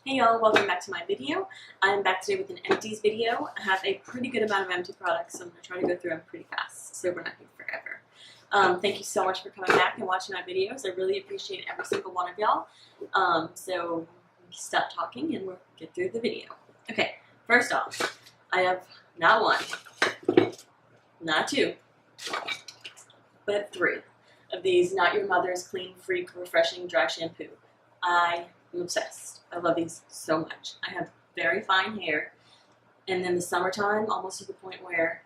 Hey y'all, welcome back to my video. I'm back today with an empties video. I have a pretty good amount of empty products, so I'm going to try to go through them pretty fast, so we're not here forever. Thank you so much for coming back and watching my videos. I really appreciate every single one of y'all. So stop talking and we'll get through the video. Okay, first off, I have not one, not two, but three of these Not Your Mother's Clean Freak Refreshing Dry Shampoo. I am obsessed. I love these so much. I have very fine hair, and in the summertime, almost to the point where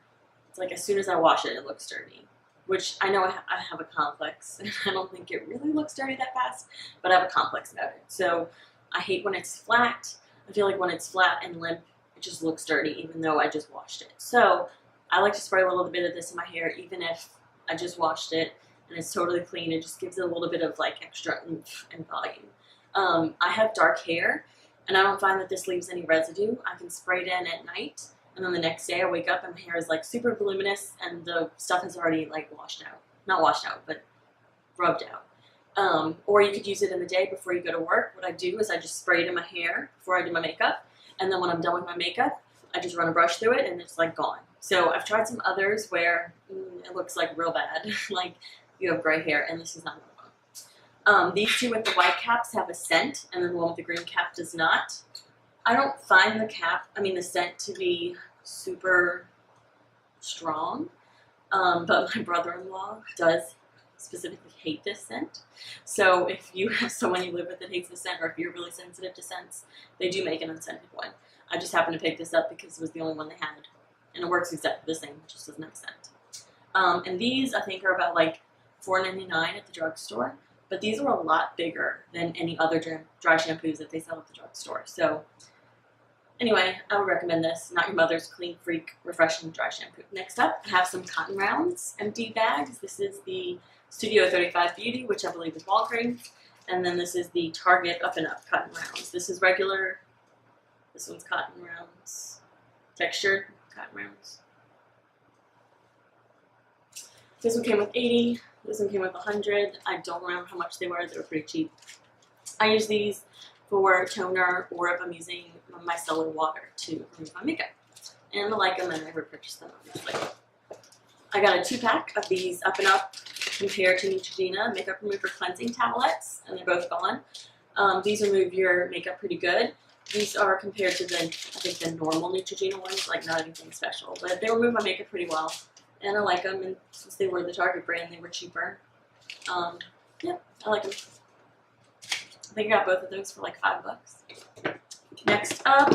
it's like as soon as I wash it, it looks dirty. Which I know I have a complex, and I don't think it really looks dirty that fast, but I have a complex about it. So I hate when it's flat. I feel like when it's flat and limp, it just looks dirty, even though I just washed it. So I like to spray a little bit of this in my hair, even if I just washed it and it's totally clean. It just gives it a little bit of like extra oomph and volume. I have dark hair, and I don't find that this leaves any residue. I can spray it in at night, and then the next day I wake up and my hair is like super voluminous, and the stuff is already like washed out. Not washed out, but rubbed out. Or you could use it in the day before you go to work. What I do is I just spray it in my hair before I do my makeup, and then when I'm done with my makeup, I just run a brush through it, and it's like gone. So I've tried some others where it looks like real bad, like you have gray hair, and this is not one of them. These two with the white caps have a scent, and then the one with the green cap does not. I don't find the scent to be super strong, but my brother-in-law does specifically hate this scent. So if you have someone you live with that hates the scent, or if you're really sensitive to scents, they do make an unscented one. I just happened to pick this up because it was the only one they had, and it works exactly the same, it just doesn't have scent. And these I think are about like $4.99 at the drugstore. But these are a lot bigger than any other dry shampoos that they sell at the drugstore. So anyway, I would recommend this. Not Your Mother's Clean Freak Refreshing Dry Shampoo. Next up, I have some Cotton Rounds empty bags. This is the Studio 35 Beauty, which I believe is Walgreens. And then this is the Target Up and Up Cotton Rounds. This is regular. This one's Cotton Rounds. Textured Cotton Rounds. This one came with 80. This one came with 100. I don't remember how much they were. They were pretty cheap. I use these for toner, or if I'm using my micellar water to remove my makeup. And I like them, and I repurchase them, obviously. I got a 2-pack of these Up and Up compared to Neutrogena Makeup Remover Cleansing Towelettes, and they're both gone. These remove your makeup pretty good. These are compared to I think the normal Neutrogena ones, like not anything special, but they remove my makeup pretty well. And I like them, and since they were the Target brand, they were cheaper. Yeah, I like them. I think I got both of those for like $5. Next up,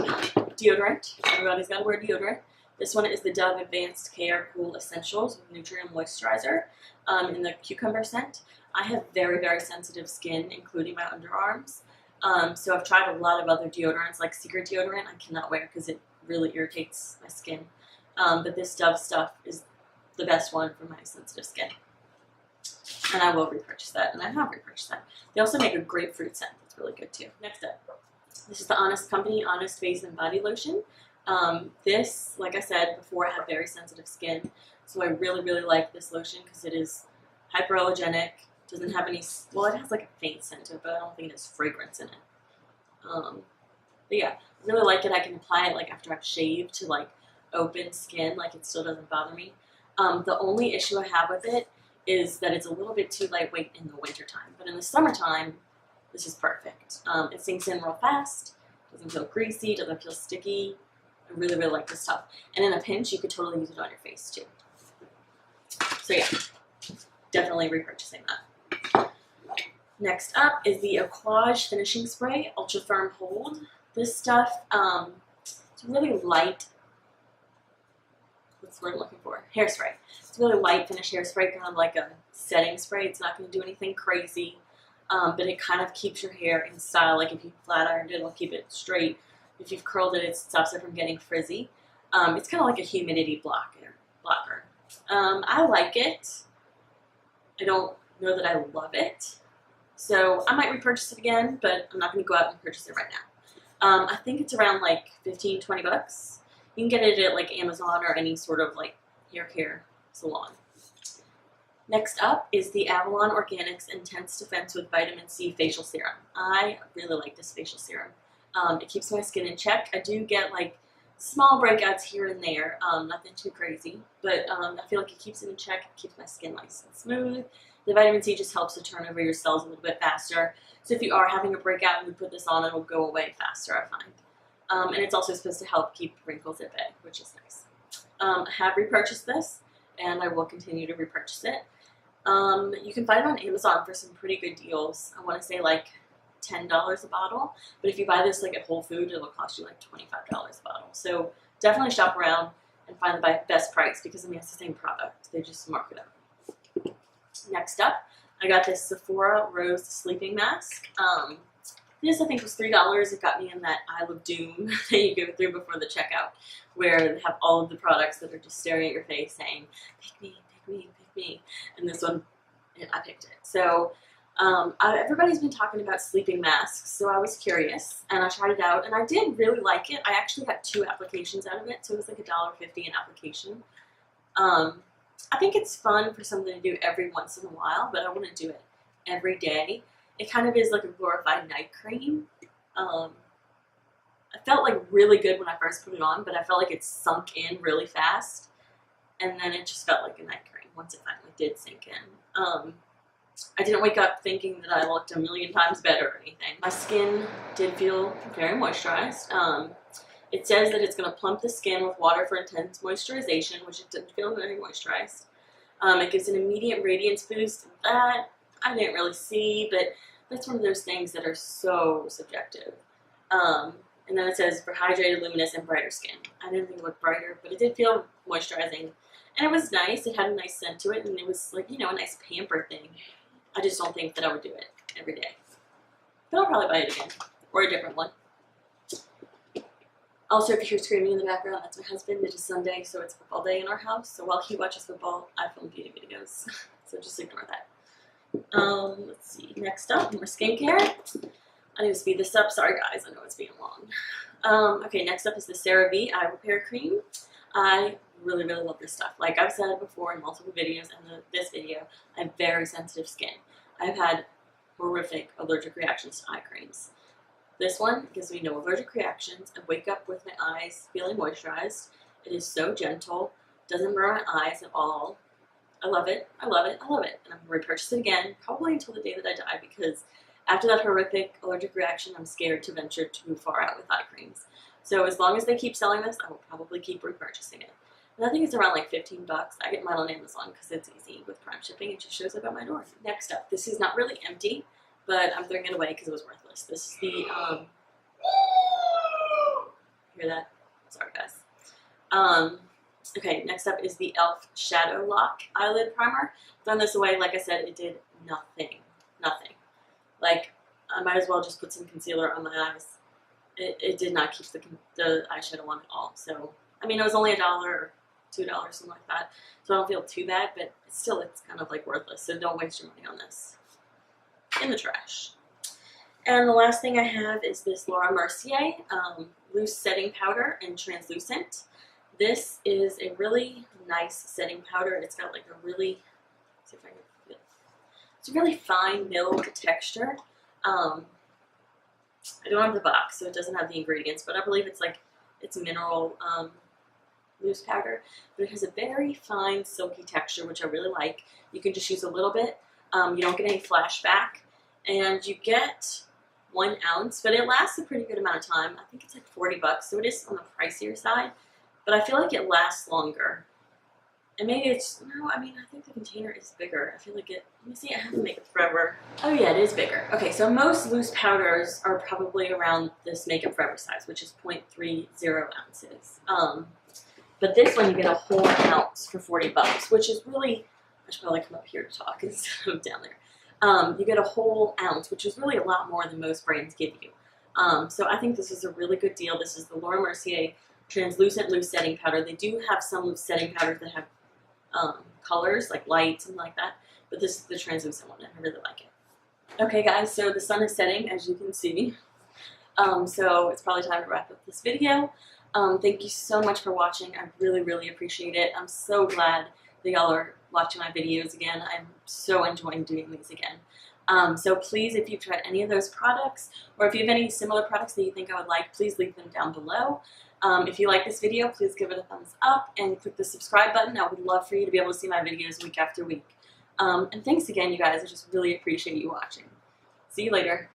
deodorant. Everybody's got to wear deodorant. This one is the Dove Advanced Care Cool Essentials with Nutrient Moisturizer in the cucumber scent. I have very, very sensitive skin, including my underarms. So I've tried a lot of other deodorants, like Secret deodorant. I cannot wear because it really irritates my skin. But this Dove stuff is the best one for my sensitive skin. And I will repurchase that, and I have repurchased that. They also make a grapefruit scent that's really good too. Next up, this is the Honest Company Honest Face and Body Lotion. This, like I said before, I have very sensitive skin, so I really, really like this lotion because it is hyperallergenic, doesn't have any, well, it has like a faint scent to it, but I don't think it has fragrance in it. But yeah, I really like it. I can apply it like after I've shaved to like open skin, like it still doesn't bother me. The only issue I have with it is that it's a little bit too lightweight in the wintertime. But in the summertime, this is perfect. It sinks in real fast, doesn't feel greasy, doesn't feel sticky. I really, really like this stuff. And in a pinch, you could totally use it on your face too. So yeah, definitely repurchasing that. Next up is the Aquage Finishing Spray Ultra Firm Hold. This stuff, it's really light. What's the word I'm looking for? Hairspray. It's really light finish hairspray, kind of like a setting spray. It's not going to do anything crazy, but it kind of keeps your hair in style. Like if you flat ironed it, it'll keep it straight. If you've curled it, it stops it from getting frizzy. It's kind of like a humidity blocker. I like it. I don't know that I love it, so I might repurchase it again, but I'm not going to go out and purchase it right now. I think it's around like $15–20. You can get it at like Amazon or any sort of like hair care salon. Next up is the Avalon Organics Intense Defense with Vitamin C Facial Serum. I really like this facial serum. It keeps my skin in check. I do get like small breakouts here and there, nothing too crazy, but I feel like it keeps it in check. It keeps my skin nice and smooth. The vitamin C just helps to turn over your cells a little bit faster. So if you are having a breakout and you put this on, it will go away faster, I find. And it's also supposed to help keep wrinkles at bay, which is nice. I have repurchased this, and I will continue to repurchase it. You can find it on Amazon for some pretty good deals. I want to say like $10 a bottle, but if you buy this like at Whole Foods, it'll cost you like $25 a bottle. So definitely shop around and find the best price, because I mean it's the same product, they just mark it up. Next up, I got this Sephora Rose Sleeping Mask. This I think was $3. It got me in that Isle of Doom that you go through before the checkout, where they have all of the products that are just staring at your face saying, pick me, pick me, pick me. And this one, I picked it. So everybody's been talking about sleeping masks, so I was curious, and I tried it out, and I did really like it. I actually got 2 applications out of it, so it was like $1.50 an application. I think it's fun for something to do every once in a while, but I want to do it every day. It kind of is like a glorified night cream. I felt like really good when I first put it on, but I felt like it sunk in really fast, and then it just felt like a night cream once it finally did sink in. I didn't wake up thinking that I looked a million times better or anything. My skin did feel very moisturized. It says that it's going to plump the skin with water for intense moisturization, which it didn't feel very moisturized. It gives an immediate radiance boost. That I didn't really see, but that's one of those things that are so subjective. And then it says for hydrated, luminous, and brighter skin. I didn't think it looked brighter, but it did feel moisturizing. And it was nice. It had a nice scent to it, and it was like, you know, a nice pamper thing. I just don't think that I would do it every day. But I'll probably buy it again, or a different one. Also, if you hear screaming in the background, that's my husband. It is Sunday, so it's football day in our house. So while he watches football, I film beauty videos. So just ignore that. Let's see. Next up, more skincare. I need to speed this up. Sorry, guys. I know it's being long. Okay, next up is the CeraVe Eye Repair Cream. I really, really love this stuff. Like I've said before in multiple videos, and this video, I have very sensitive skin. I've had horrific allergic reactions to eye creams. This one gives me no allergic reactions. I wake up with my eyes feeling moisturized. It is so gentle. Doesn't burn my eyes at all. I love it. I love it. I love it. And I'm going to repurchase it again, probably until the day that I die, because after that horrific allergic reaction, I'm scared to venture too far out with eye creams. So as long as they keep selling this, I will probably keep repurchasing it. And I think it's around like $15. I get mine on Amazon because it's easy with Prime shipping. It just shows up at my door. Next up, this is not really empty, but I'm throwing it away because it was worthless. This is the, hear that? Sorry, guys. Okay, next up is the e.l.f. Shadow Lock Eyelid Primer. Throwing this away, like I said, it did nothing. Nothing. Like, I might as well just put some concealer on my eyes. It did not keep the eyeshadow on at all. So, I mean, it was only $1 or $2, something like that. So I don't feel too bad, but still, it's kind of like worthless. So don't waste your money on this. In the trash. And the last thing I have is this Laura Mercier Loose Setting Powder in Translucent. This is a really nice setting powder. It's got like a really, let's see if I can feel it. It's a really fine milled texture. I don't have the box, so it doesn't have the ingredients, but I believe it's like, it's mineral loose powder, but it has a very fine silky texture, which I really like. You can just use a little bit. You don't get any flashback, and you get 1 ounce, but it lasts a pretty good amount of time. I think it's like $40, so it is on the pricier side, but I feel like it lasts longer. And maybe it's, no, I mean, I think the container is bigger. I feel like it, let me see, I have to make it forever. Oh yeah, it is bigger. Okay, so most loose powders are probably around this Make It Forever size, which is 0.30 ounces. But this one you get a whole ounce for $40, which is really, I should probably come up here to talk instead of down there. You get a whole ounce, which is really a lot more than most brands give you. So I think this is a really good deal. This is the Laura Mercier Translucent Loose Setting Powder. They do have some loose setting powders that have colors, like light, something like that. But this is the translucent one, and I really like it. Okay guys, so the sun is setting, as you can see. So it's probably time to wrap up this video. Thank you so much for watching. I really, really appreciate it. I'm so glad that y'all are watching my videos again. I'm so enjoying doing these again. So please, if you've tried any of those products, or if you have any similar products that you think I would like, please leave them down below. If you like this video, please give it a thumbs up and click the subscribe button. I would love for you to be able to see my videos week after week. And thanks again, you guys. I just really appreciate you watching. See you later.